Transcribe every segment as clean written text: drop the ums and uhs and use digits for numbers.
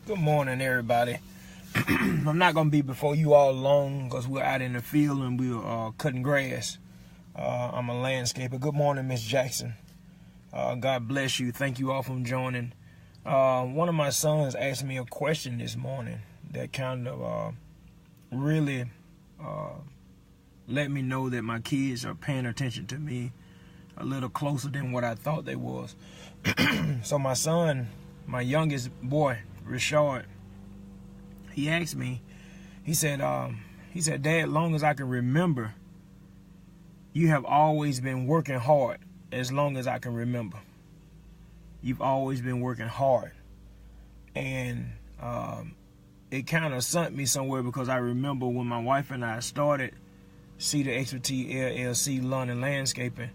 Good morning, everybody. I'm not going to be before you all long because we're out in the field and we're cutting grass. I'm a landscaper. Good morning, Miss Jackson. God bless you. Thank you all for joining. One of my sons asked me a question this morning that kind of really let me know that my kids are paying attention to me a little closer than what I thought they was. So my son, my youngest boy, Rashard, he asked me, he said, Dad, long as I can remember, you have always been working hard as long as I can remember. You've always been working hard. And it kind of sunk me somewhere because I remember when my wife and I started Cedar Expertise LLC Lawn and Landscaping,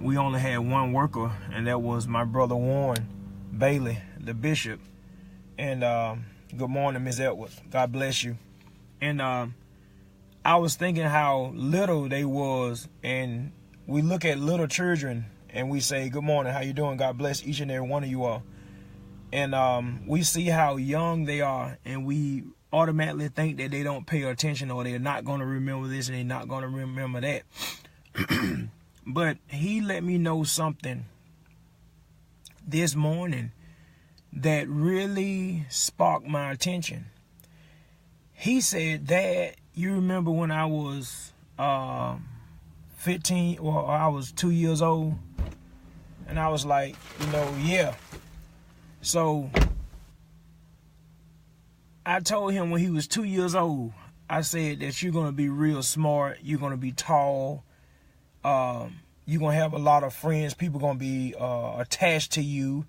we only had one worker, and that was my brother Warren Bailey, the bishop. And good morning, Ms. Edwards. God bless you. And I was thinking how little they was, and we look at little children and we say, good morning, how you doing? God bless each and every one of you all. And we see how young they are, and we automatically think that they don't pay attention, or they're not going to remember this and they're not going to remember that. But he let me know something this morning that really sparked my attention. He said, Dad, you remember when I was 15, or I was 2 years old? And I was like, yeah. So I told him when he was 2 years old, I said that you're going to be real smart, you're going to be tall, you're going to have a lot of friends, people going to be attached to you.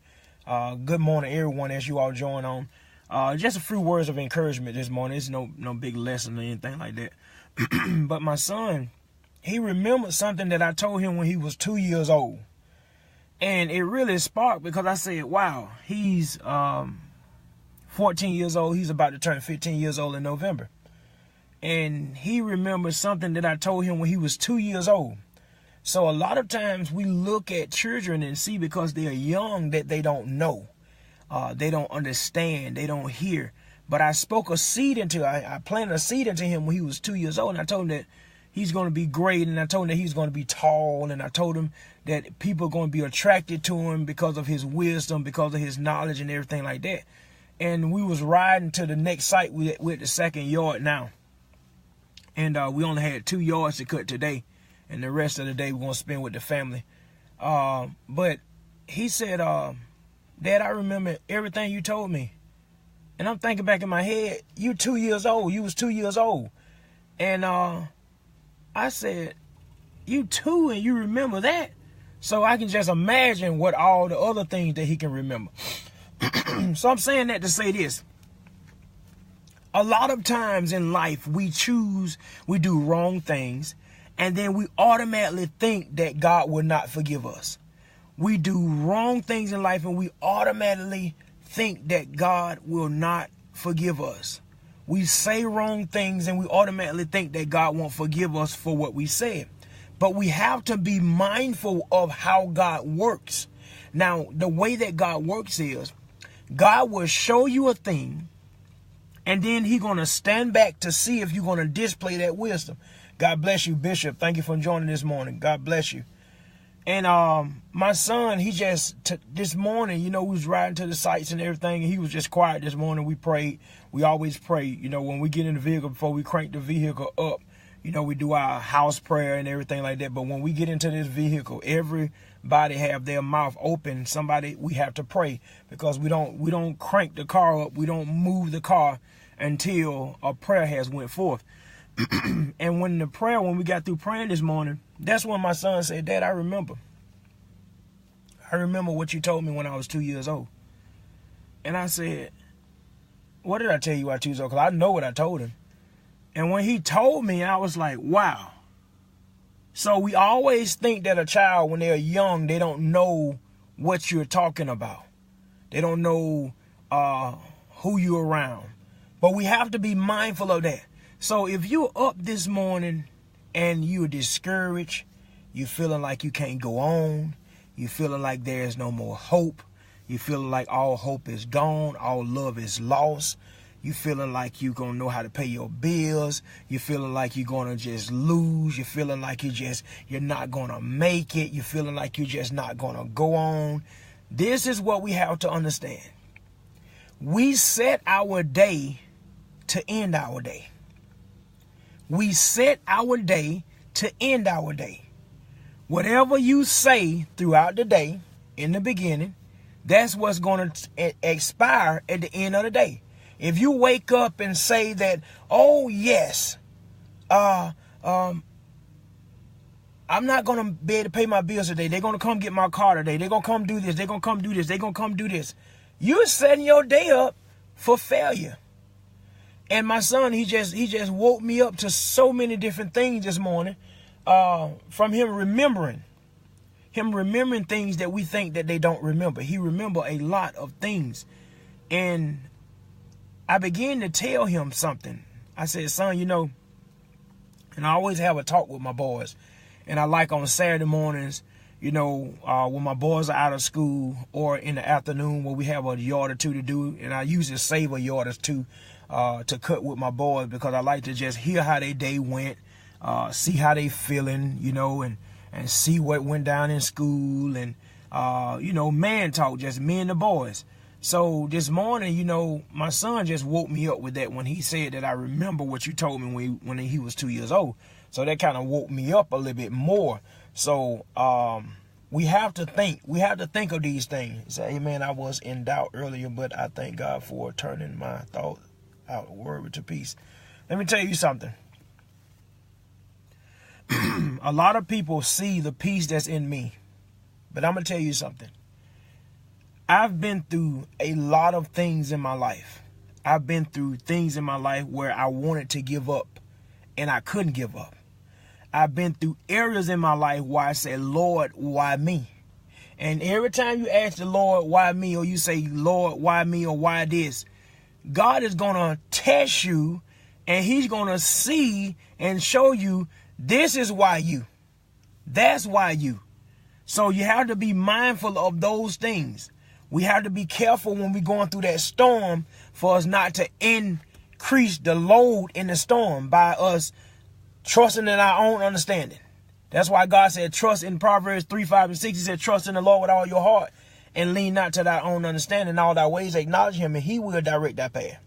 Good morning, everyone, as you all join on. Just a few words of encouragement this morning. It's no big lesson or anything like that. But my son, he remembered something that I told him when he was 2 years old. And it really sparked because I said, wow, he's 14 years old. He's about to turn 15 years old in November. And he remembered something that I told him when he was 2 years old. So a lot of times we look at children and see because they are young that they don't know. They don't understand. They don't hear. But I spoke a seed into, I planted a seed into him when he was 2 years old. And I told him that he's going to be great. And I told him that he's going to be tall. And I told him that people are going to be attracted to him because of his wisdom, because of his knowledge and everything like that. And we was riding to the next site with the second yard now. And we only had 2 yards to cut today. And the rest of the day we're going to spend with the family. But he said, Dad, I remember everything you told me. And I'm thinking back in my head, you 2 years old. You was 2 years old. And I said, you 2 and you remember that? So I can just imagine what all the other things that he can remember. So I'm saying that to say this. A lot of times in life, we do wrong things, and then we automatically think that God will not forgive us. We do wrong things in life, and we automatically think that God will not forgive us. We say wrong things, and we automatically think that God won't forgive us for what we said. But we have to be mindful of how God works. Now, the way that God works is, God will show you a thing, and then he's going to stand back to see if you're going to display that wisdom. God bless you, Bishop. Thank you for joining this morning. God bless you. And my son, he just, this morning, we was riding to the sites and everything, and he was just quiet this morning. We prayed. We always pray, when we get in the vehicle, before we crank the vehicle up, we do our house prayer and everything like that. But when we get into this vehicle, everybody have their mouth open. We have to pray, because we don't crank the car up. We don't move the car until a prayer has went forth. And when we got through praying this morning, that's when my son said, Dad, I remember what you told me when I was 2 years old. And I said, what did I tell you at 2 years old? Because I know what I told him. And when he told me, I was like, wow. So we always think that a child, when they're young, they don't know what you're talking about. They don't know who you're around. But we have to be mindful of that. So if you're up this morning and you're discouraged, you're feeling like you can't go on, you're feeling like there's no more hope, You feeling like all hope is gone, all love is lost. You feeling like you're going to know how to pay your bills. You feeling like you're going to just lose. You feeling like you're not going to make it. You feeling like you're just not going to go on. This is what we have to understand. We set our day to end our day. We set our day to end our day. Whatever you say throughout the day, in the beginning, that's what's going to expire at the end of the day. If you wake up and say that, oh yes, I'm not going to be able to pay my bills today. They're going to come get my car today. They're going to come do this. They're going to come do this. They're going to come do this. You're setting your day up for failure. And my son, he just woke me up to so many different things this morning, from him remembering things that we think that they don't remember. He remember a lot of things. And I began to tell him something. I said, son, and I always have a talk with my boys. And I like on Saturday mornings, when my boys are out of school, or in the afternoon when we have a yard or two to do. And I usually save a yard or two to cut with my boys, because I like to just hear how their day went, see how they feeling, and see what went down in school, and man talk, just me and the boys. So this morning, my son just woke me up with that when he said that I remember what you told me when he was 2 years old. So that kind of woke me up a little bit more. So we have to think of these things. Say, hey man, I was in doubt earlier, but I thank God for turning my thought out word to peace. Let me tell you something. A lot of people see the peace that's in me, but I'm going to tell you something. I've been through a lot of things in my life. I've been through things in my life where I wanted to give up and I couldn't give up. I've been through areas in my life where I said, Lord, why me? And every time you ask the Lord, why me? Or you say, Lord, why me? Or why this? God is going to test you, and he's going to see and show you, this is why you. That's why you. So you have to be mindful of those things. We have to be careful when we're going through that storm for us not to increase the load in the storm by us trusting in our own understanding. That's why God said, trust in Proverbs 3:5-6. He said, trust in the Lord with all your heart and lean not to thy own understanding. All thy ways acknowledge him, and he will direct thy path.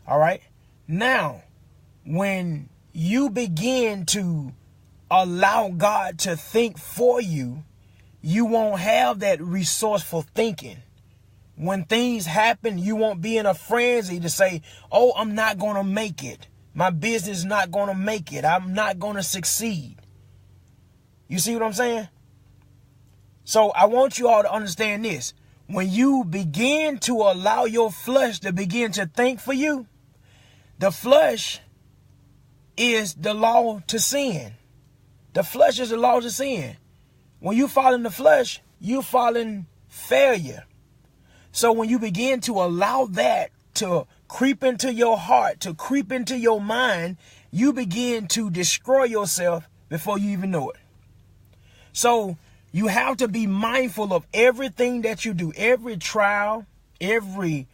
All right. Now, when you begin to allow God to think for you, you won't have that resourceful thinking. When things happen, you won't be in a frenzy to say, oh, I'm not going to make it. My business is not going to make it. I'm not going to succeed. You see what I'm saying? So I want you all to understand this. When you begin to allow your flesh to begin to think for you, the flesh is the law to sin. The flesh is the law to sin. When you fall in the flesh, you fall in failure. So when you begin to allow that to creep into your heart, to creep into your mind, you begin to destroy yourself before you even know it. So you have to be mindful of everything that you do, every trial, every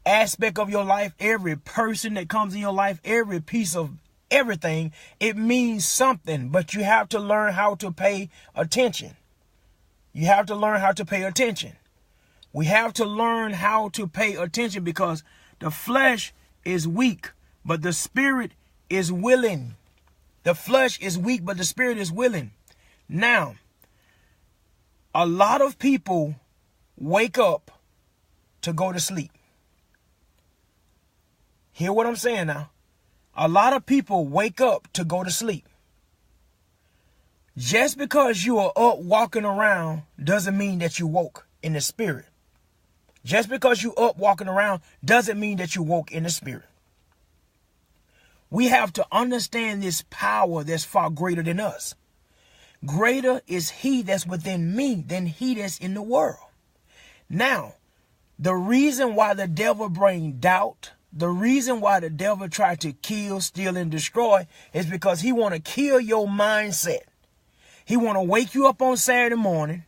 aspect of your life, every person that comes in your life, every piece of everything. It means something, but you have to learn how to pay attention. You have to learn how to pay attention. We have to learn how to pay attention, because the flesh is weak, but the spirit is willing. The flesh is weak, but the spirit is willing. Now, a lot of people wake up to go to sleep. Hear what I'm saying now? A lot of people wake up to go to sleep. Just because you are up walking around doesn't mean that you woke in the spirit. Just because you up walking around doesn't mean that you woke in the spirit. We have to understand this power that's far greater than us. Greater is he that's within me than he that's in the world. Now, the reason why the devil brings doubt, the reason why the devil tried to kill, steal, and destroy is because he want to kill your mindset. He want to wake you up on Saturday morning.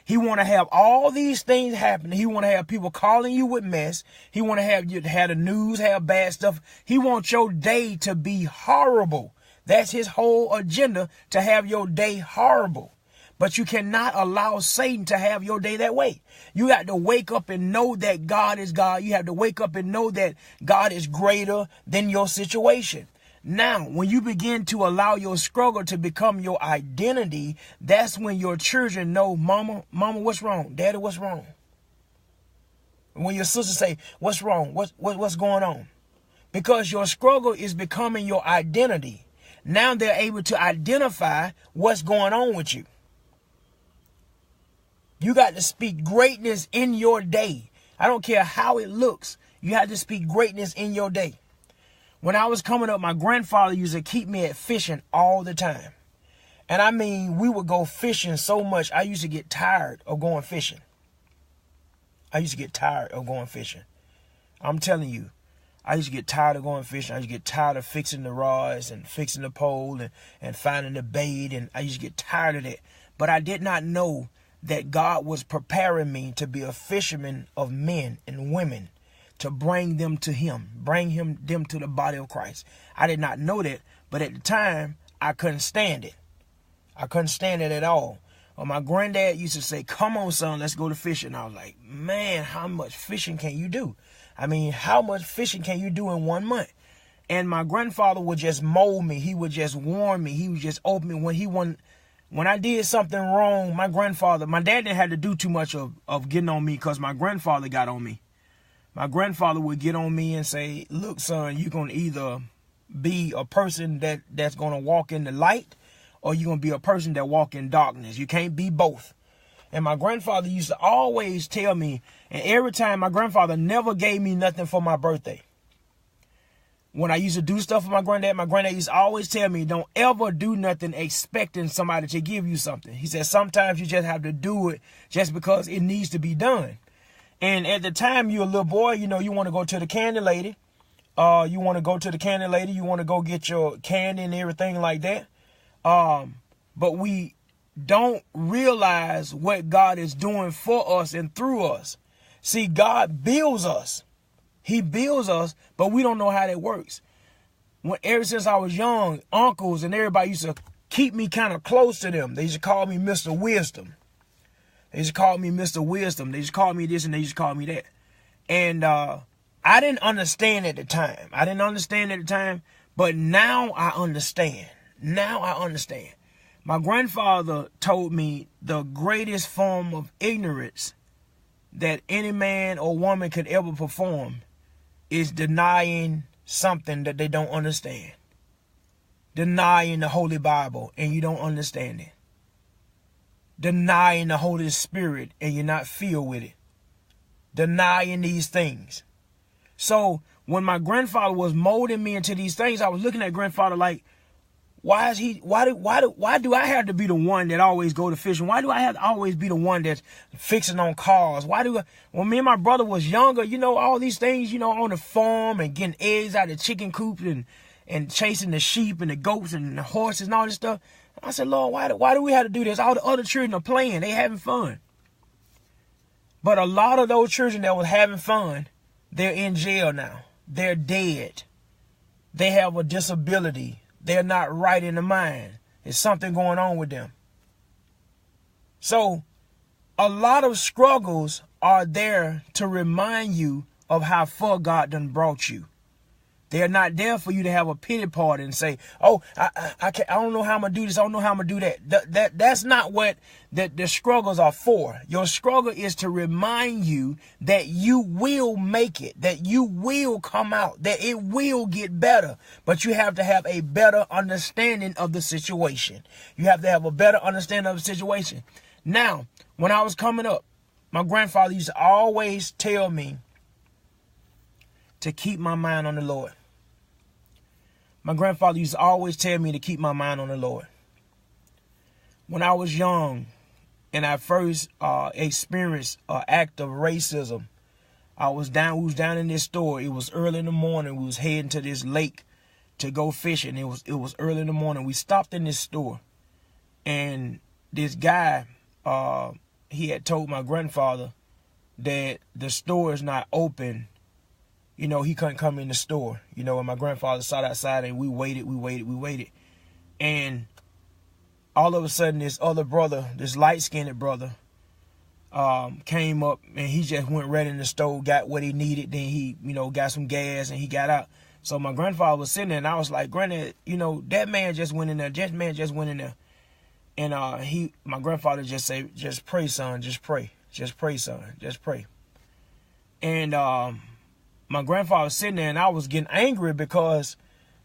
He want to have all these things happening. He want to have people calling you with mess. He want to have you have the news, have bad stuff. He wants your day to be horrible. That's his whole agenda, to have your day horrible. But you cannot allow Satan to have your day that way. You got to wake up and know that God is God. You have to wake up and know that God is greater than your situation. Now, when you begin to allow your struggle to become your identity, that's when your children know, mama, what's wrong? Daddy, what's wrong? When your sisters say, what's wrong? What's going on? Because your struggle is becoming your identity. Now they're able to identify what's going on with you. You got to speak greatness in your day. I don't care how it looks. You have to speak greatness in your day. When I was coming up, my grandfather used to keep me at fishing all the time. And I mean, we would go fishing so much, I used to get tired of going fishing. I'm telling you, I used to get tired of going fishing. I used to get tired of fixing the rods and fixing the pole and finding the bait. And I used to get tired of that. But I did not know that God was preparing me to be a fisherman of men and women, to bring them to him, them to the body of Christ. I did not know that, but at the time, I couldn't stand it. I couldn't stand it at all. My granddad used to say, come on, son, let's go to fishing. I was like, man, how much fishing can you do? I mean, how much fishing can you do in 1 month? And my grandfather would just mold me. He would just warn me. He would just open me when I did something wrong. My dad didn't have to do too much of getting on me, because my grandfather got on me. My grandfather would get on me and say, look, son, you're going to either be a person that's going to walk in the light, or you're going to be a person that walk in darkness. You can't be both. And my grandfather used to always tell me, and every time, my grandfather never gave me nothing for my birthday. When I used to do stuff for my granddad used to always tell me, don't ever do nothing expecting somebody to give you something. He said, sometimes you just have to do it just because it needs to be done. And at the time, you're a little boy, you want to go to the candy lady. You want to go get your candy and everything like that. But we don't realize what God is doing for us and through us. See, God builds us. He builds us, but we don't know how that works. Ever since I was young, uncles and everybody used to keep me kind of close to them. They used to call me Mr. Wisdom. They used to call me this and they used to call me that. And I didn't understand at the time. But now I understand. My grandfather told me the greatest form of ignorance that any man or woman could ever perform is denying something that they don't understand. Denying the Holy Bible and you don't understand it. Denying the Holy Spirit and you're not filled with it. Denying these things. So when my grandfather was molding me into these things, I was looking at grandfather like, why do I have to be the one that always go to fishing? Why do I have to always be the one that's fixing on cars? When me and my brother was younger, all these things, on the farm and getting eggs out of the chicken coop and chasing the sheep and the goats and the horses and all this stuff. I said, Lord, why do we have to do this? All the other children are playing. They having fun. But a lot of those children that was having fun, they're in jail now. They're dead. They have a disability. They're not right in the mind. There's something going on with them. So a lot of struggles are there to remind you of how far God done brought you. They're not there for you to have a pity party and say, oh, I don't know how I'm going to do this. I don't know how I'm going to do that. That's not what the struggles are for. Your struggle is to remind you that you will make it, that you will come out, that it will get better. But you have to have a better understanding of the situation. Now, when I was coming up, my grandfather used to always tell me to keep my mind on the Lord. My grandfather used to always tell me to keep my mind on the Lord. When I was young and I first experienced an act of racism, we was down in this store. It was early in the morning. We was heading to this lake to go fishing. It was early in the morning. We stopped in this store and this guy, he had told my grandfather that the store is not open. You know, he couldn't come in the store. You know, and my grandfather sat outside and we waited. And all of a sudden, this other brother, this light-skinned brother, came up and he just went right in the store, got what he needed. Then he, you know, got some gas and he got out. So my grandfather was sitting there and I was like, Granddad, you know, that man just went in there. That man just went in there. And my grandfather just said, just pray, son, just pray. Just pray, son, just pray. And my grandfather was sitting there and I was getting angry because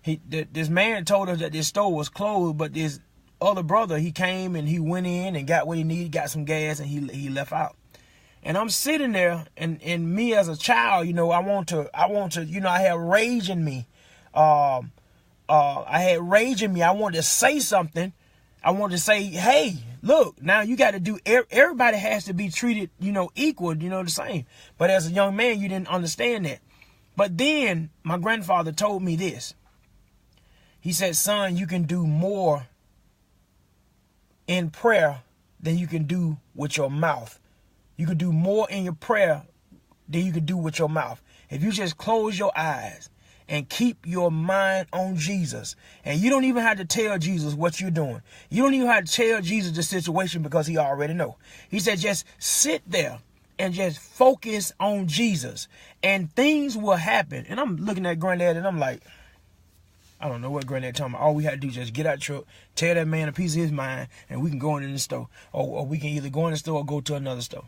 this man told us that this store was closed, but this other brother, he came and he went in and got what he needed, got some gas, and he left out. And I'm sitting there, and me as a child, you know, I want to, you know, I have rage in me. I wanted to say something. I wanted to say, hey, look, now you got to do, everybody has to be treated, you know, equal, you know, the same. But as a young man, you didn't understand that. But then my grandfather told me this. He said, son, you can do more in prayer than you can do with your mouth. You can do more in your prayer than you can do with your mouth. If you just close your eyes and keep your mind on Jesus, and you don't even have to tell Jesus what you're doing. You don't even have to tell Jesus the situation because he already know. He said, just sit there and just focus on Jesus and things will happen. And I'm looking at Granddad and I'm like, I don't know what Granddad talking about. All we had to do is just get out the truck, tell that man a piece of his mind, and we can go in the store. Or we can either go in the store or go to another store.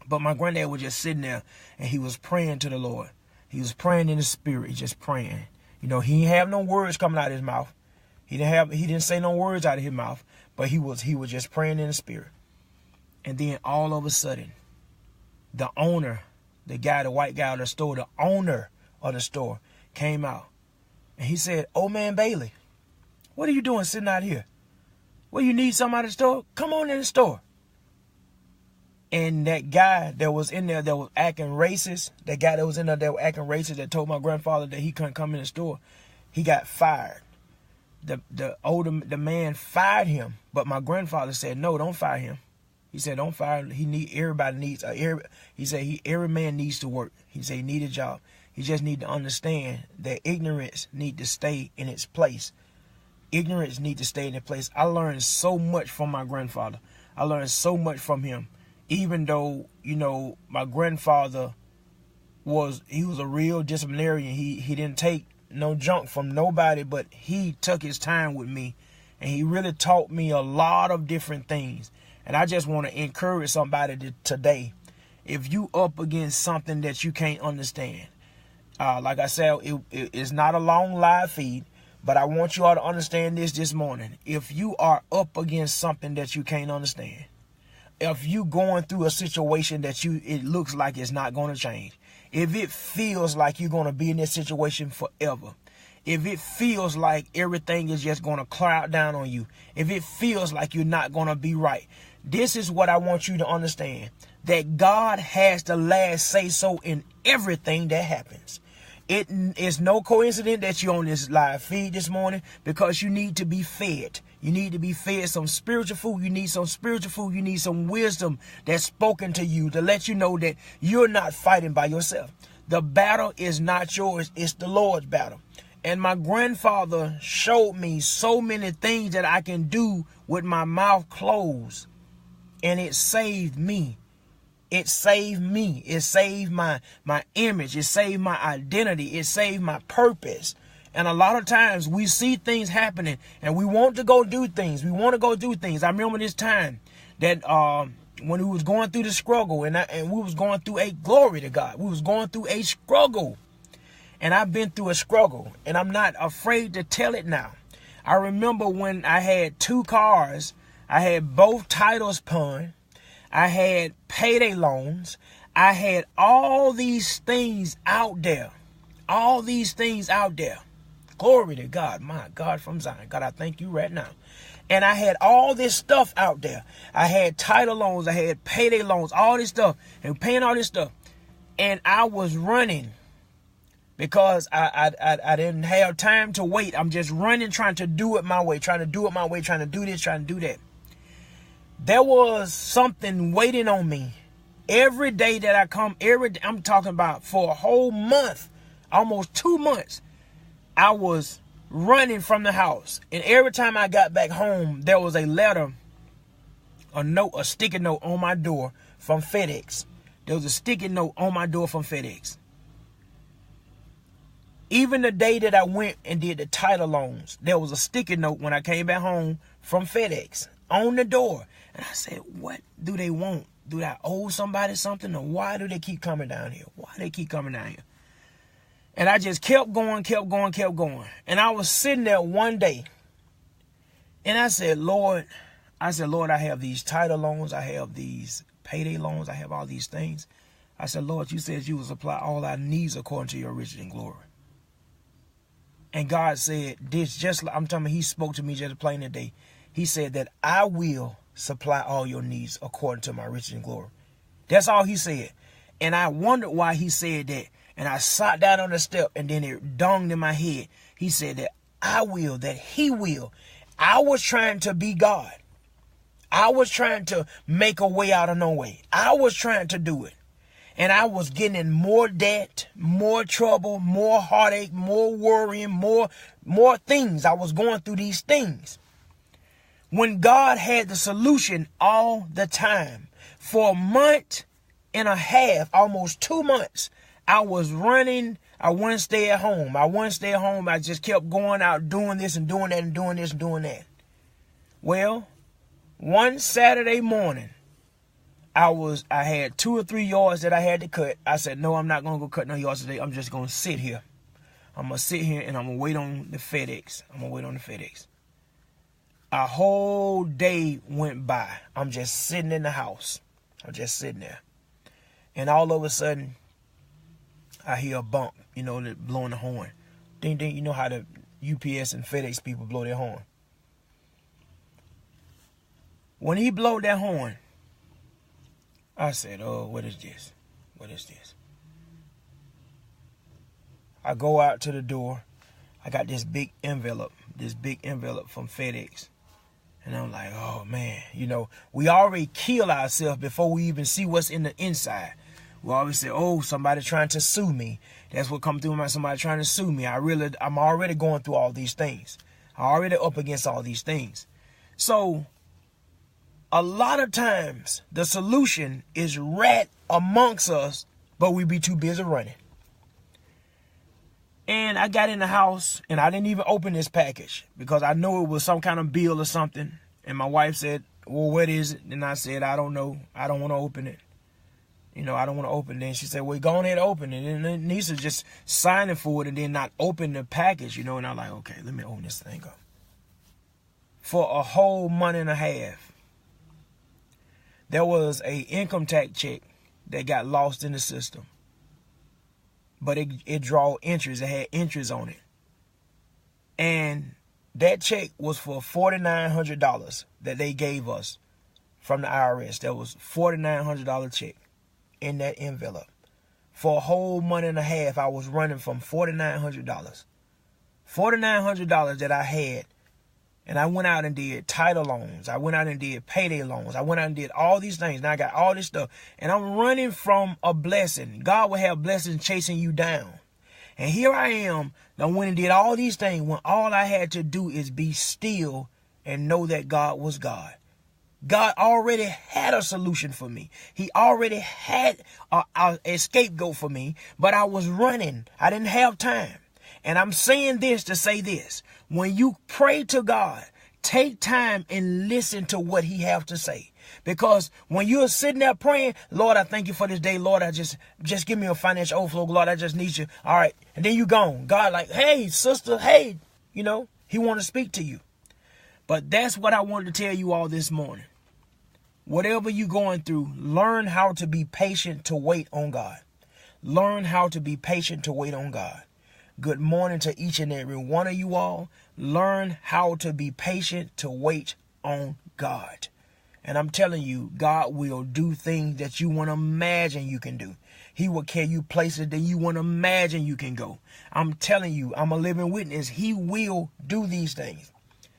But my granddad was just sitting there, and he was praying to the Lord. He was praying in the spirit, just praying. You know, he didn't have no words coming out of his mouth. He didn't say no words out of his mouth, but he was just praying in the spirit. And then all of a sudden, the owner, the white guy of the store, the owner of the store came out. And he said, "Old man Bailey, what are you doing sitting out here? Well, you need something out of the store? Come on in the store." And that guy that was in there that was acting racist, that told my grandfather that he couldn't come in the store, he got fired. The man fired him, but my grandfather said, "No, don't fire him." He said, "Don't fire him. He said every man needs to work." He said he need a job. He just need to understand that ignorance need to stay in its place. Ignorance need to stay in its place. I learned so much from my grandfather. I learned so much from him. Even though, you know, my grandfather was a real disciplinarian. He didn't take no junk from nobody, but he took his time with me. And he really taught me a lot of different things. And I just want to encourage somebody today. If you up against something that you can't understand, like I said, it's not a long live feed, but I want you all to understand this morning. If you are up against something that you can't understand, if you going through a situation that it looks like it's not going to change, if it feels like you're going to be in this situation forever, if it feels like everything is just going to cloud down on you, if it feels like you're not going to be right, this is what I want you to understand, that God has the last say so in everything that happens. It is no coincidence that you're on this live feed this morning, because you need to be fed. You need to be fed some spiritual food. You need some spiritual food. You need some wisdom that's spoken to you to let you know that you're not fighting by yourself. The battle is not yours. It's the Lord's battle. And my grandfather showed me so many things that I can do with my mouth closed. And it saved me. It saved me. It saved my image. It saved my identity. It saved my purpose. And a lot of times we see things happening and we want to go do things. We want to go do things. I remember this time that when we was going through the struggle and we was going through a glory to God. We was going through a struggle. And I've been through a struggle and I'm not afraid to tell it now. I remember when I had 2 cars. I had both titles pawned. I had payday loans. I had all these things out there. All these things out there. Glory to God. My God from Zion. God, I thank you right now. And I had all this stuff out there. I had title loans. I had payday loans. All this stuff. And paying all this stuff. And I was running. Because I didn't have time to wait. I'm just running, trying to do it my way. Trying to do it my way. Trying to do this, trying to do that. There was something waiting on me. Every day that I come, I'm talking about for a whole month, almost 2 months, I was running from the house. And every time I got back home, there was a letter, a note, a sticky note on my door from FedEx. There was a sticky note on my door from FedEx. Even the day that I went and did the title loans, there was a sticky note when I came back home from FedEx on the door. And I said, what do they want? Do I owe somebody something? Or why do they keep coming down here? Why do they keep coming down here? And I just kept going. And I was sitting there one day. And I said, Lord, I have these title loans. I have these payday loans. I have all these things. I said, Lord, you said you will supply all our needs according to your riches and glory. And God said this, just like I'm telling you, he spoke to me just plain today. He said that I will supply all your needs according to my riches and glory. That's all he said. And I wondered why he said that. And I sat down on the step, and then it dawned in my head. He said that I will, that he will. I was trying to be God. I was trying to make a way out of no way. I was trying to do it. And I was getting in more debt, more trouble, more heartache, more worrying, more things. I was going through these things. When God had the solution all the time. For a month and a half, almost 2 months, I was running. I wouldn't stay at home. I just kept going out doing this and doing that and doing this and doing that. Well, one Saturday morning, I had 2 or 3 yards that I had to cut. I said, no, I'm not going to go cut no yards today. I'm just going to sit here. I'm going to sit here and I'm going to wait on the FedEx. A whole day went by. I'm just sitting in the house. I'm just sitting there. And all of a sudden, I hear a bump, blowing the horn. Ding, ding. You know how the UPS and FedEx people blow their horn. When he blowed that horn, I said, oh, what is this? What is this? I go out to the door. I got this big envelope from FedEx. And I'm like, oh, man, we already kill ourselves before we even see what's in the inside. We always say, oh, somebody trying to sue me. That's what come through my mind, somebody trying to sue me. I'm already going through all these things. I'm already up against all these things. So a lot of times the solution is right amongst us, but we be too busy running. And I got in the house and I didn't even open this package because I know it was some kind of bill or something. And my wife said, well, what is it? And I said, I don't know. I don't want to open it. I don't want to open it. And she said, well, go on ahead and open it. And then Nisa just signing for it and then not open the package, and I'm like, okay, let me open this thing up. For a whole month and a half, there was a income tax check that got lost in the system. But it draw interest. It had interest on it. And that check was for $4,900 that they gave us from the IRS. There was $4,900 check in that envelope. For a whole month and a half, I was running from $4,900. $4,900 that I had. And I went out and did title loans. I went out and did payday loans. I went out and did all these things. Now I got all this stuff. And I'm running from a blessing. God will have blessings chasing you down. And here I am. I went and did all these things when all I had to do is be still and know that God was God. God already had a solution for me. He already had a scapegoat for me. But I was running. I didn't have time. And I'm saying this to say this. When you pray to God, take time and listen to what he has to say. Because when you're sitting there praying, Lord, I thank you for this day. Lord, I just give me a financial overflow. Lord, I just need you. All right. And then you gone. God like, hey, sister, hey, he want to speak to you. But that's what I wanted to tell you all this morning. Whatever you're going through, learn how to be patient to wait on God. Learn how to be patient to wait on God. Good morning to each and every one of you all. Learn how to be patient to wait on God. And I'm telling you, God will do things that you want to imagine you can do. He will carry you places that you want to imagine you can go. I'm telling you, I'm a living witness. He will do these things.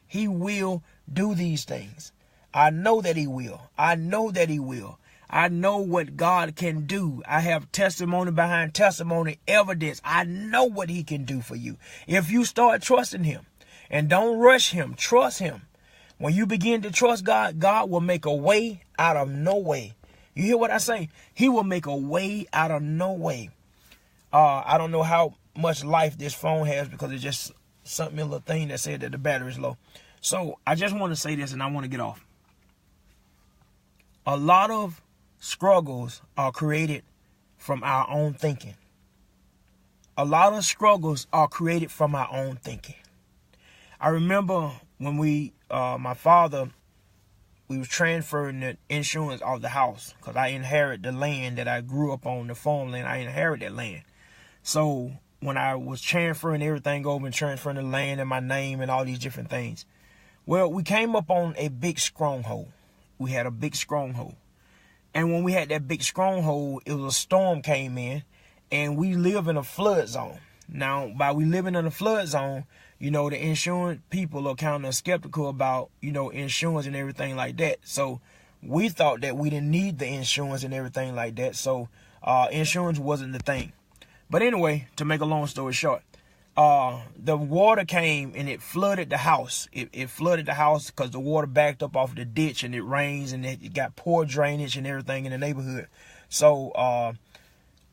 He will do these things. I know that he will. I know that he will. I know what God can do. I have testimony behind testimony, evidence. I know what he can do for you. If you start trusting him and don't rush him, trust him. When you begin to trust God, God will make a way out of no way. You hear what I say? He will make a way out of no way. I don't know how much life this phone has because it's just something, a little thing that said that the battery is low. So I just want to say this and I want to get off. A lot of struggles are created from our own thinking. A lot of struggles are created from our own thinking. I remember when my father, we was transferring the insurance of the house because I inherited the land that I grew up on, the farmland. I inherited that land. So when I was transferring everything over and transferring the land and my name and all these different things, well, we came up on a big stronghold. We had a big stronghold. And when we had that big stronghold, it was a storm came in and we live in a flood zone. Now, by we living in a flood zone, you know, the insurance people are kind of skeptical about, you know, insurance and everything like that. So we thought that we didn't need the insurance and everything like that. So insurance wasn't the thing. But anyway, to make a long story short, the water came and it flooded the house. It flooded the house because the water backed up off the ditch and it rains and it got poor drainage and everything in the neighborhood. So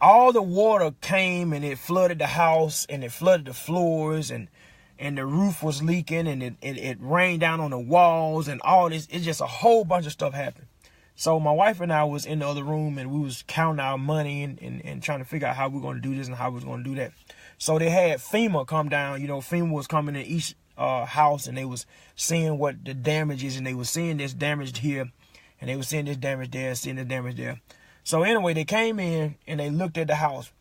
all the water came and it flooded the house and it flooded the floors and the roof was leaking and it rained down on the walls and all this. It's just a whole bunch of stuff happened. So my wife and I was in the other room and we was counting our money and trying to figure out how we're going to do this and how we're going to do that. So they had FEMA come down. You know, FEMA was coming in each house and they was seeing what the damage is and they was seeing this damage here and they was seeing this damage there, seeing the damage there. So anyway, they came in and they looked at the house.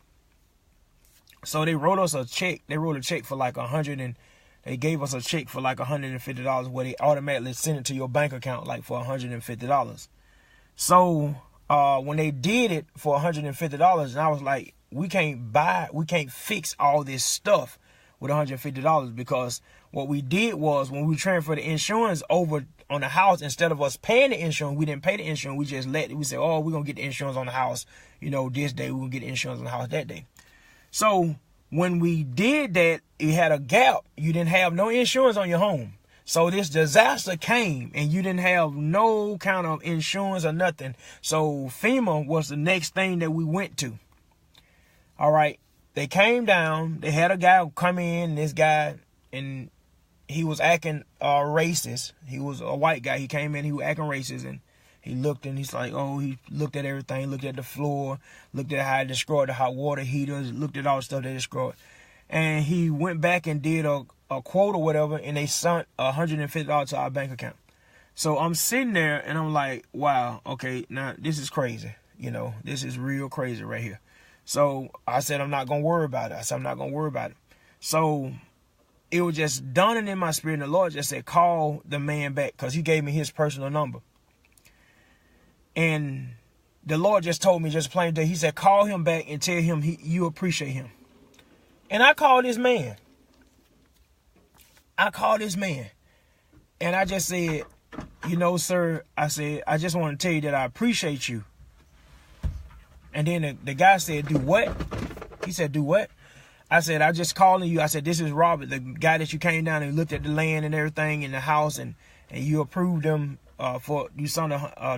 So they wrote us a check. They wrote a check for like they gave us a check for like $150 where they automatically sent it to your bank account like for $150. So when they did it for $150, and I was like, we can't fix all this stuff with $150 because what we did was when we transferred the insurance over on the house, instead of us paying the insurance, we didn't pay the insurance. We just we said, oh, we're going to get the insurance on the house, you know, this day. We're going to get the insurance on the house that day. So when we did that, it had a gap. You didn't have no insurance on your home. So this disaster came and you didn't have no kind of insurance or nothing. So FEMA was the next thing that we went to. All right. They came down. They had a guy come in, this guy, and he was acting racist. He was a white guy. He came in, he was acting racist, and he looked and he's like, oh, he looked at everything, looked at the floor, looked at how it destroyed the hot water heaters, looked at all the stuff they destroyed. And he went back and did a quote or whatever, and they sent $150 to our bank account. So I'm sitting there and I'm like, wow, okay, now this is crazy. You know, this is real crazy right here. So I said, I'm not going to worry about it. I said, I'm not going to worry about it. So it was just dawning in my spirit. And the Lord just said, call the man back, because he gave me his personal number. And the Lord just told me just plain that he said, call him back and tell him you appreciate him. And I called this man. And I just said, you know, sir, I said, I just want to tell you that I appreciate you. And then the guy said, do what? He said, do what? I said, I just calling you. I said, this is Robert, the guy that you came down and looked at the land and everything in the house, and you approved them for, you sent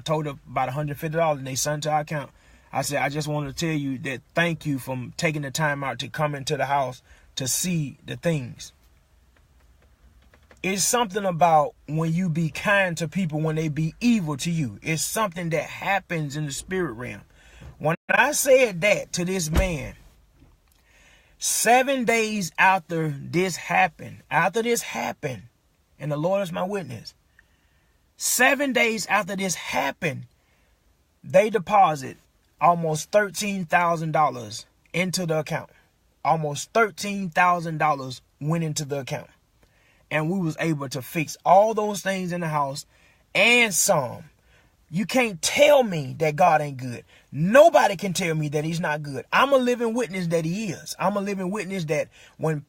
told them about $150 and they sent to our account. I said, I just wanted to tell you that thank you for taking the time out to come into the house to see the things. It's something about when you be kind to people when they be evil to you. It's something that happens in the spirit realm. When I said that to this man, 7 days after this happened, and the Lord is my witness, 7 days after this happened, they deposit almost $13,000 into the account. Almost $13,000 went into the account. And we was able to fix all those things in the house and some. You can't tell me that God ain't good. Nobody can tell me that he's not good. I'm a living witness that he is. I'm a living witness that when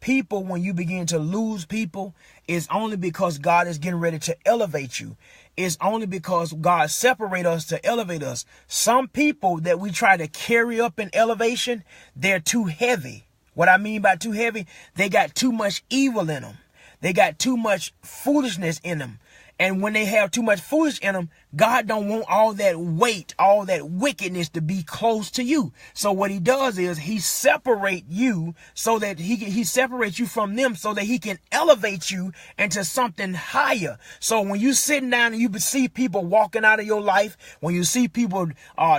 you begin to lose people, it's only because God is getting ready to elevate you. It's only because God separate us to elevate us. Some people that we try to carry up in elevation, they're too heavy. What I mean by too heavy, they got too much evil in them. They got too much foolishness in them. And when they have too much foolish in them, God don't want all that weight, all that wickedness to be close to you. So what he does is he separate you so that he separates you from them so that he can elevate you into something higher. So when you sitting down and you see people walking out of your life, when you see people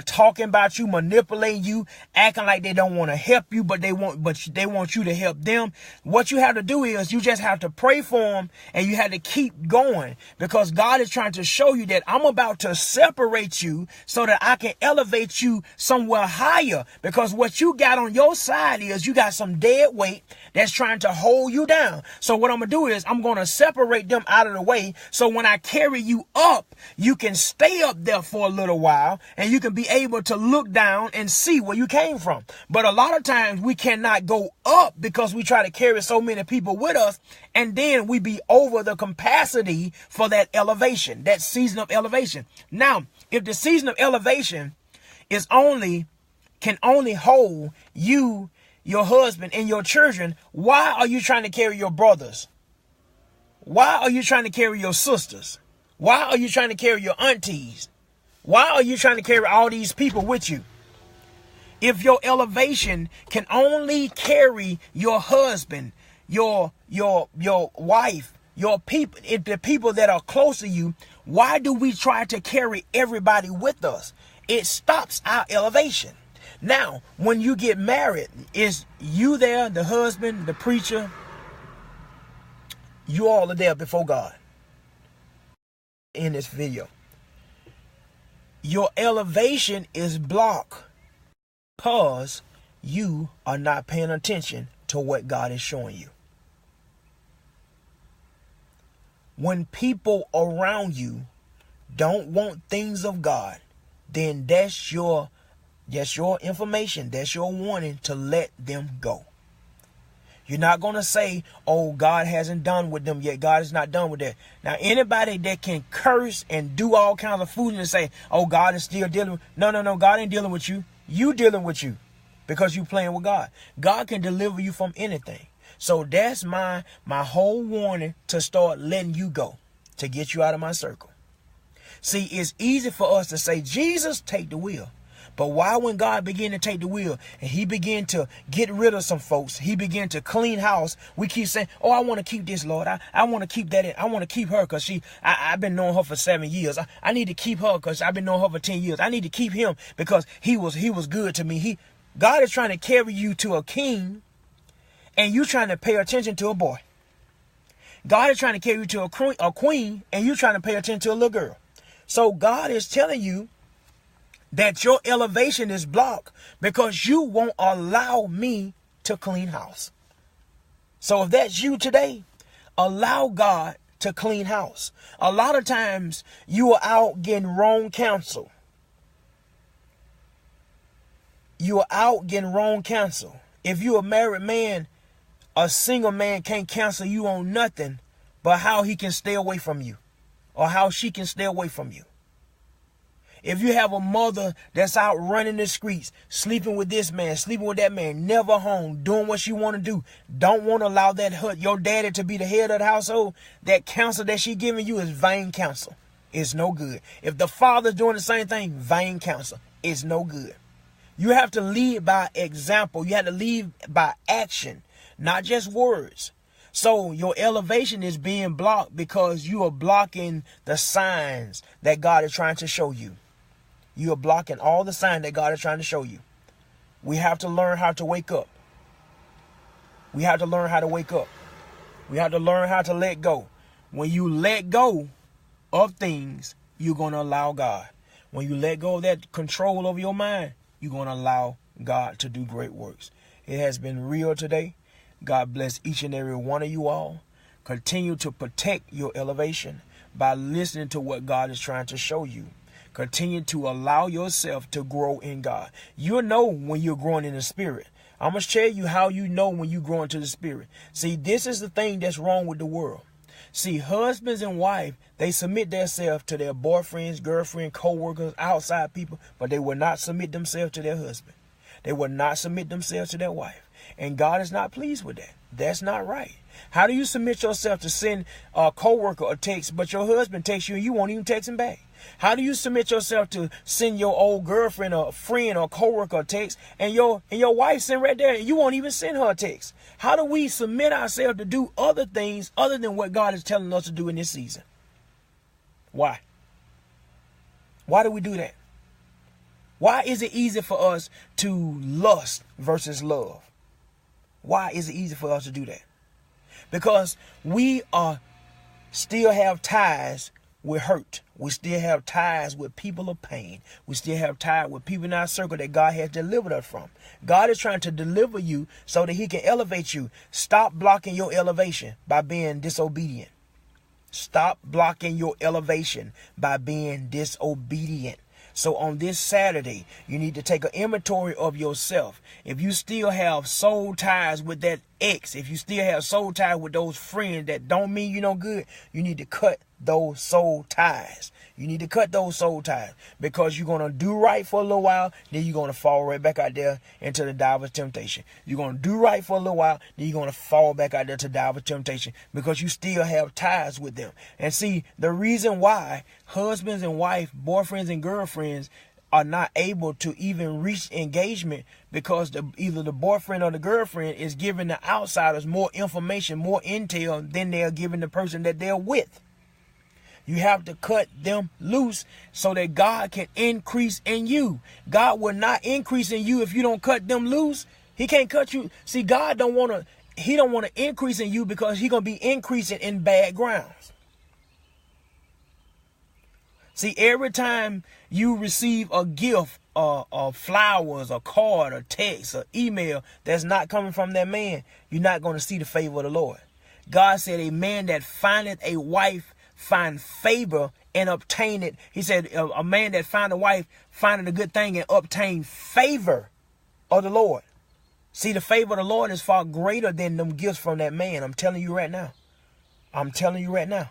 talking about you, manipulating you, acting like they don't want to help you, but they want you to help them, what you have to do is you just have to pray for them and you have to keep going, because God is trying to show you that I'm about to separate you so that I can elevate you somewhere higher. Because what you got on your side is you got some dead weight that's trying to hold you down. So what I'm going to do is I'm going to separate them out of the way. So when I carry you up, you can stay up there for a little while and you can be able to look down and see where you came from. But a lot of times we cannot go up because we try to carry so many people with us, and then we be over the capacity for that elevation, that season of elevation. Now, if the season of elevation can only hold you, your husband, and your children, why are you trying to carry your brothers? Why are you trying to carry your sisters? Why are you trying to carry your aunties? Why are you trying to carry all these people with you? If your elevation can only carry your husband, your wife, your people, if the people that are close to you, why do we try to carry everybody with us? It stops our elevation. Now, when you get married, is you there, the husband, the preacher, you all are there before God. In this video, your elevation is blocked because you are not paying attention to what God is showing you. When people around you don't want things of God, then that's your information. That's your warning to let them go. You're not going to say, oh, God hasn't done with them yet. God is not done with that. Now, anybody that can curse and do all kinds of foolishness and say, oh, God is still dealing with... No, God ain't dealing with you. You dealing with you because you playing with God. God can deliver you from anything. So that's my whole warning to start letting you go, to get you out of my circle. See, it's easy for us to say, Jesus, take the wheel. But why, when God began to take the wheel and he began to get rid of some folks, he began to clean house, we keep saying, oh, I want to keep this, Lord. I want to keep that in. I want to keep her because I've been knowing her for 7 years. I need to keep her because I've been knowing her for 10 years. I need to keep him because he was good to me. God is trying to carry you to a king and you trying to pay attention to a boy. God is trying to carry you to a queen and you trying to pay attention to a little girl. So God is telling you that your elevation is blocked because you won't allow me to clean house. So if that's you today, allow God to clean house. A lot of times you are out getting wrong counsel. You are out getting wrong counsel. If you're a married man, a single man can't counsel you on nothing but how he can stay away from you or how she can stay away from you. If you have a mother that's out running the streets, sleeping with this man, sleeping with that man, never home, doing what she want to do, don't want to allow that your daddy to be the head of the household, that counsel that she giving you is vain counsel. It's no good. If the father's doing the same thing, vain counsel. It's no good. You have to lead by example. You have to lead by action, not just words. So your elevation is being blocked because you are blocking the signs that God is trying to show you. You are blocking all the signs that God is trying to show you. We have to learn how to wake up. We have to learn how to wake up. We have to learn how to let go. When you let go of things, you're going to allow God. When you let go of that control over your mind, you're going to allow God to do great works. It has been real today. God bless each and every one of you all. Continue to protect your elevation by listening to what God is trying to show you. Continue to allow yourself to grow in God. You'll know when you're growing in the spirit. I'm going to tell you how you know when you grow into the spirit. See, this is the thing that's wrong with the world. See, husbands and wives, they submit themselves to their boyfriends, girlfriends, co-workers, outside people, but they will not submit themselves to their husband. They will not submit themselves to their wife. And God is not pleased with that. That's not right. How do you submit yourself to send a co-worker a text, but your husband texts you and you won't even text him back? How do you submit yourself to send your old girlfriend or friend or co-worker a text and your wife sitting right there and you won't even send her a text? How do we submit ourselves to do other things other than what God is telling us to do in this season? Why? Why do we do that? Why is it easy for us to lust versus love? Why is it easy for us to do that? Because we still have ties with hurt. We still have ties with people of pain. We still have ties with people in our circle that God has delivered us from. God is trying to deliver you so that he can elevate you. Stop blocking your elevation by being disobedient. Stop blocking your elevation by being disobedient. So on this Saturday, you need to take an inventory of yourself. If you still have soul ties with that ex, if you still have soul ties with those friends that don't mean you no good, you need to cut those soul ties. You need to cut those soul ties because you're going to do right for a little while, then you're going to fall right back out there into the diver's temptation. You're going to do right for a little while, then you're going to fall back out there to diver's temptation because you still have ties with them. And see, the reason why husbands and wives, boyfriends and girlfriends are not able to even reach engagement because either the boyfriend or the girlfriend is giving the outsiders more information, more intel than they're giving the person that they're with. You have to cut them loose so that God can increase in you. God will not increase in you if you don't cut them loose. He can't cut you. See, God don't want to increase in you because he's going to be increasing in bad grounds. See, every time you receive a gift or flowers, a card, a text, or email that's not coming from that man, you're not going to see the favor of the Lord. God said, a man that findeth a wife find favor and obtain it. He said, a man that find a wife findeth a good thing and obtain favor of the Lord. See, the favor of the Lord is far greater than them gifts from that man. I'm telling you right now. I'm telling you right now.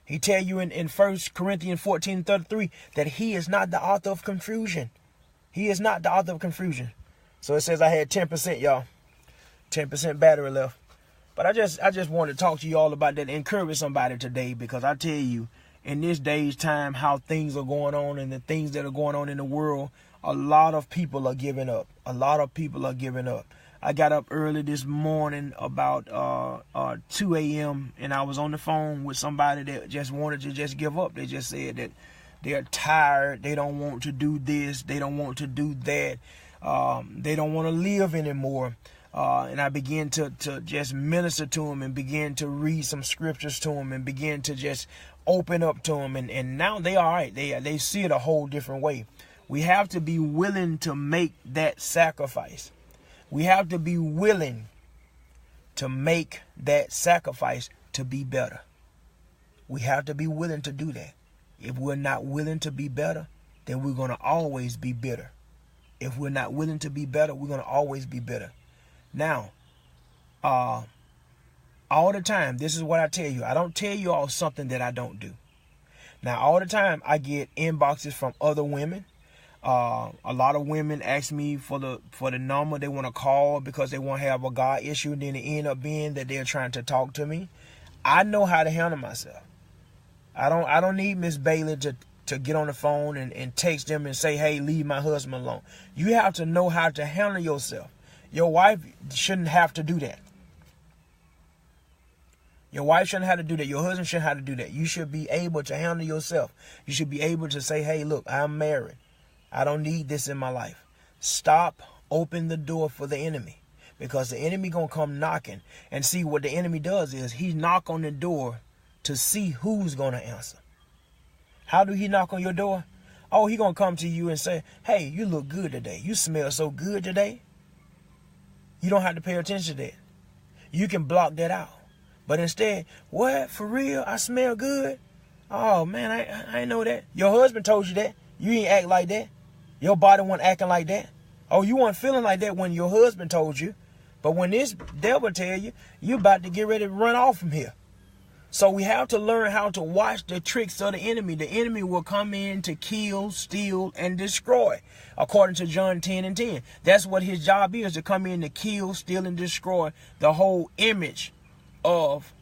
He tell you in 1 Corinthians 14:33 that he is not the author of confusion. He is not the author of confusion. So it says I had 10%, y'all. 10% battery left. But I just wanted to talk to you all about that, encourage somebody today, because I tell you, in this day's time, how things are going on and the things that are going on in the world, a lot of people are giving up. A lot of people are giving up. I got up early this morning about 2 a.m. and I was on the phone with somebody that just wanted to just give up. They just said that they're tired. They don't want to do this. They don't want to do that. They don't want to live anymore. And I began to just minister to them and begin to read some scriptures to them and begin to just open up to them. And now they all right. They see it a whole different way. We have to be willing to make that sacrifice. We have to be willing to make that sacrifice to be better. We have to be willing to do that. If we're not willing to be better, then we're going to always be bitter. If we're not willing to be better, we're going to always be bitter. Now, all the time, this is what I tell you. I don't tell you all something that I don't do. Now, all the time, I get inboxes from other women. A lot of women ask me for the number they want to call because they want to have a God issue. And then it end up being that they're trying to talk to me. I know how to handle myself. I don't need Miss Bailey to get on the phone and text them and say, hey, leave my husband alone. You have to know how to handle yourself. Your wife shouldn't have to do that. Your wife shouldn't have to do that. Your husband shouldn't have to do that. You should be able to handle yourself. You should be able to say, hey, look, I'm married. I don't need this in my life. Stop opening the door for the enemy, because the enemy going to come knocking. And see, what the enemy does is he knock on the door to see who's going to answer. How do he knock on your door? Oh, he going to come to you and say, hey, you look good today. You smell so good today. You don't have to pay attention to that. You can block that out. But instead, what? For real? I smell good? Oh, man, I ain't know that. Your husband told you that. You ain't act like that. Your body wasn't acting like that. Oh, you weren't feeling like that when your husband told you. But when this devil tell you, you about to get ready to run off from here. So we have to learn how to watch the tricks of the enemy. The enemy will come in to kill, steal, and destroy, according to John 10:10. That's what his job is, to come in to kill, steal, and destroy the whole image of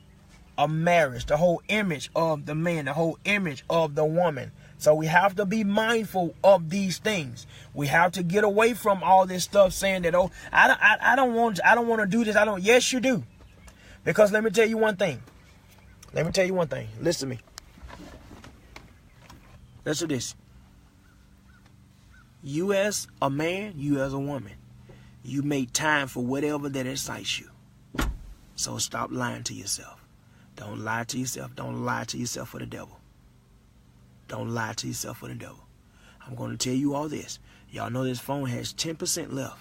a marriage, the whole image of the man, the whole image of the woman. So we have to be mindful of these things. We have to get away from all this stuff saying that, oh, I don't want to do this. Yes, you do. Because let me tell you one thing. Listen to me. Listen to this. You as a man, you as a woman, you make time for whatever that excites you. So stop lying to yourself. Don't lie to yourself. Don't lie to yourself for the devil. Don't lie to yourself for the devil. I'm going to tell you all this. Y'all know this phone has 10% left,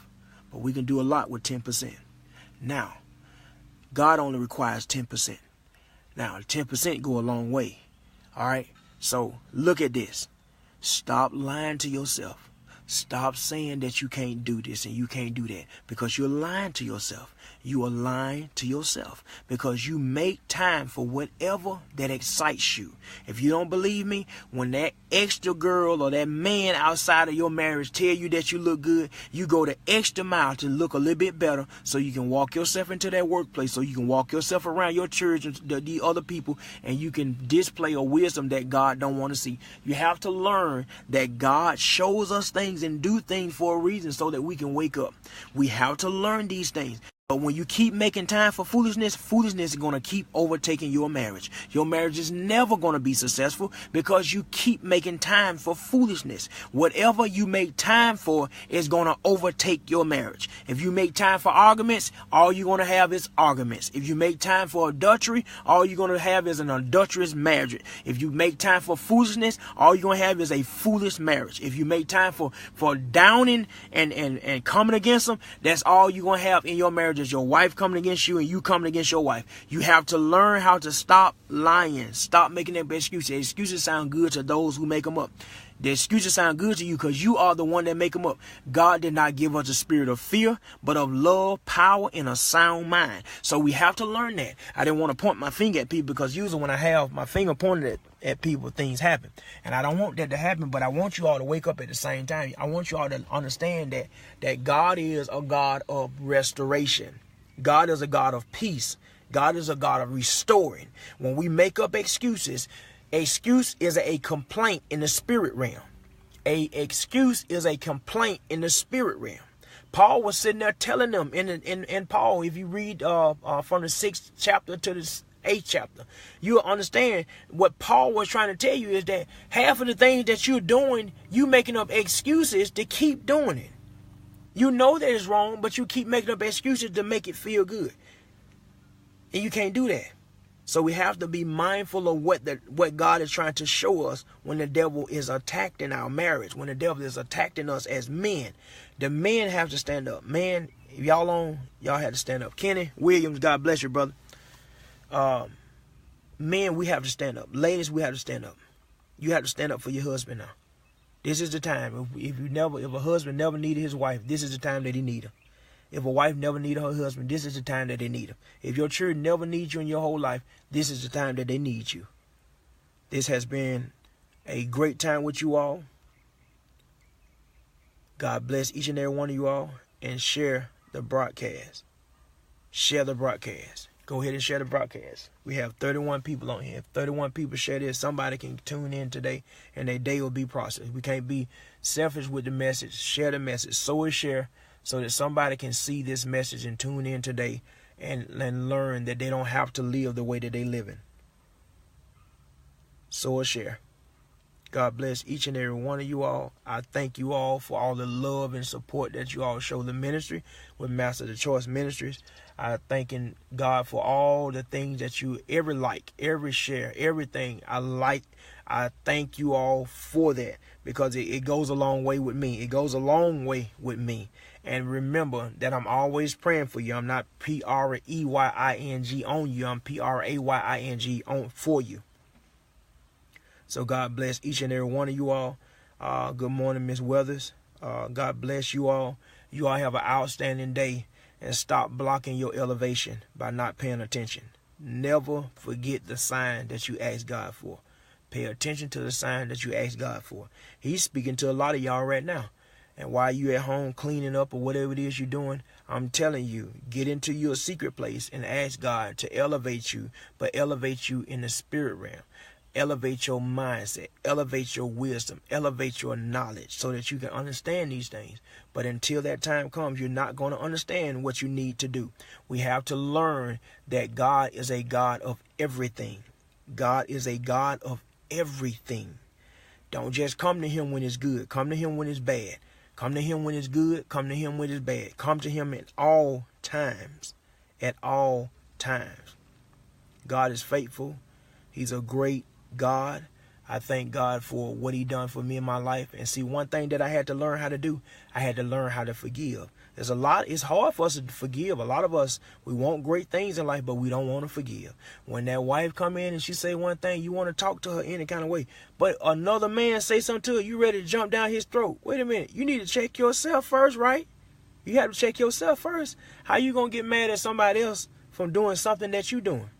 but we can do a lot with 10%. Now, God only requires 10%. Now, 10% go a long way. All right? So look at this. Stop lying to yourself. Stop saying that you can't do this and you can't do that, because you're lying to yourself. You are lying to yourself because you make time for whatever that excites you. If you don't believe me, when that extra girl or that man outside of your marriage tell you that you look good, you go the extra mile to look a little bit better so you can walk yourself into that workplace, so you can walk yourself around your church and the other people, and you can display a wisdom that God don't want to see. You have to learn that God shows us things and do things for a reason so that we can wake up. We have to learn these things. But when you keep making time for foolishness, foolishness is going to keep overtaking your marriage. Your marriage is never going to be successful because you keep making time for foolishness. Whatever you make time for is going to overtake your marriage. If you make time for arguments, all you're going to have is arguments. If you make time for adultery, all you're going to have is an adulterous marriage. If you make time for foolishness, all you're going to have is a foolish marriage. If you make time for downing and coming against them, that's all you're going to have in your marriage. Is your wife coming against you and you coming against your wife. You have to learn how to stop lying. Stop making them excuses. Excuses sound good to those who make them up. The excuses sound good to you because you are the one that make them up. God did not give us a spirit of fear, but of love, power, and a sound mind. So we have to learn that. I didn't want to point my finger at people because usually when I have my finger pointed at people, things happen. And I don't want that to happen, but I want you all to wake up at the same time. I want you all to understand that God is a God of restoration. God is a God of peace. God is a God of restoring. When we make up excuses, excuse is a complaint in the spirit realm. A excuse is a complaint in the spirit realm. Paul was sitting there telling them in Paul, if you read from the 6th chapter to the 8th chapter, you'll understand what Paul was trying to tell you is that half of the things that you're doing, you making up excuses to keep doing it. You know that it's wrong, but you keep making up excuses to make it feel good. And you can't do that. So we have to be mindful of what God is trying to show us when the devil is attacking our marriage, when the devil is attacking us as men. The men have to stand up. Man, if y'all have to stand up. Kenny Williams, God bless you, brother. Men, we have to stand up. Ladies, we have to stand up. You have to stand up for your husband now. This is the time. If a husband never needed his wife, this is the time that he need her. If a wife never needed her husband, this is the time that they need him. If your children never need you in your whole life, this is the time that they need you. This has been a great time with you all. God bless each and every one of you all, and share the broadcast. Share the broadcast. Go ahead and share the broadcast. We have 31 people on here. If 31 people share this, somebody can tune in today and their day will be processed. We can't be selfish with the message. Share the message. Sow and share so that somebody can see this message and tune in today and learn that they don't have to live the way that they living. Sow or share. God bless each and every one of you all. I thank you all for all the love and support that you all show the ministry with Master the Choice Ministries. I thanking God for all the things that you every like, every share, everything I like. I thank you all for that because it goes a long way with me. It goes a long way with me. And remember that I'm always praying for you. I'm not Preying on you. I'm Praying on for you. So God bless each and every one of you all. Good morning, Miss Weathers. God bless you all. You all have an outstanding day, and stop blocking your elevation by not paying attention. Never forget the sign that you asked God for. Pay attention to the sign that you asked God for. He's speaking to a lot of y'all right now. And while you at home cleaning up or whatever it is you're doing, I'm telling you, get into your secret place and ask God to elevate you, but elevate you in the spirit realm. Elevate your mindset, elevate your wisdom, elevate your knowledge so that you can understand these things. But until that time comes, you're not going to understand what you need to do. We have to learn that God is a God of everything. God is a God of everything. Don't just come to him when it's good. Come to him when it's bad. Come to him when it's good. Come to him when it's bad. Come to him at all times. At all times. God is faithful. He's a great God. I thank God for what he done for me in my life. And see, one thing that I had to learn how to do, I had to learn how to forgive. It's hard for us to forgive. A lot of us, we want great things in life, but we don't want to forgive. When that wife come in and she say one thing, you want to talk to her any kind of way. But another man say something to her, you ready to jump down his throat. Wait a minute. You need to check yourself first, right? You have to check yourself first. How you going to get mad at somebody else from doing something that you doing?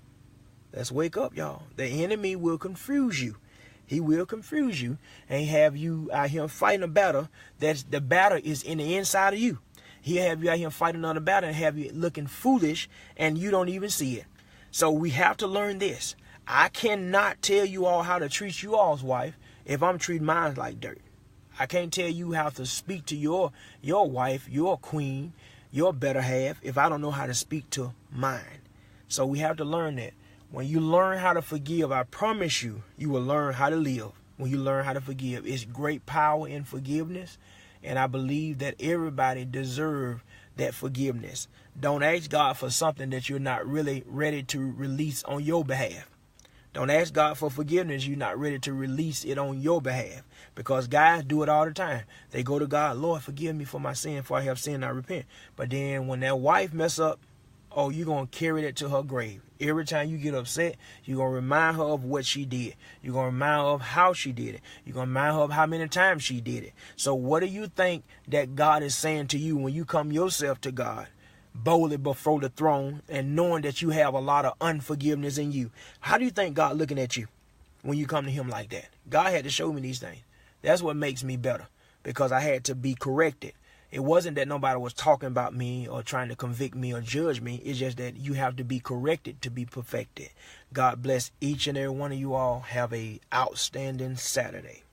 Let's wake up, y'all. The enemy will confuse you. He will confuse you and have you out here fighting a battle. That's the battle is in the inside of you. He'll have you out here fighting another battle and have you looking foolish and you don't even see it. So we have to learn this. I cannot tell you all how to treat you all's wife if I'm treating mine like dirt. I can't tell you how to speak to your wife, your queen, your better half if I don't know how to speak to mine. So we have to learn that. When you learn how to forgive, I promise you, you will learn how to live. When you learn how to forgive, it's great power in forgiveness. And I believe that everybody deserves that forgiveness. Don't ask God for something that you're not really ready to release on your behalf. Don't ask God for forgiveness you're not ready to release it on your behalf. Because guys do it all the time. They go to God, Lord, forgive me for my sin, for I have sinned, I repent. But then when that wife mess up, oh, you're going to carry that to her grave. Every time you get upset, you're going to remind her of what she did. You're going to remind her of how she did it. You're going to remind her of how many times she did it. So what do you think that God is saying to you when you come yourself to God boldly before the throne and knowing that you have a lot of unforgiveness in you? How do you think God looking at you when you come to him like that? God had to show me these things. That's what makes me better, because I had to be corrected. It wasn't that nobody was talking about me or trying to convict me or judge me. It's just that you have to be corrected to be perfected. God bless each and every one of you all. Have a outstanding Saturday.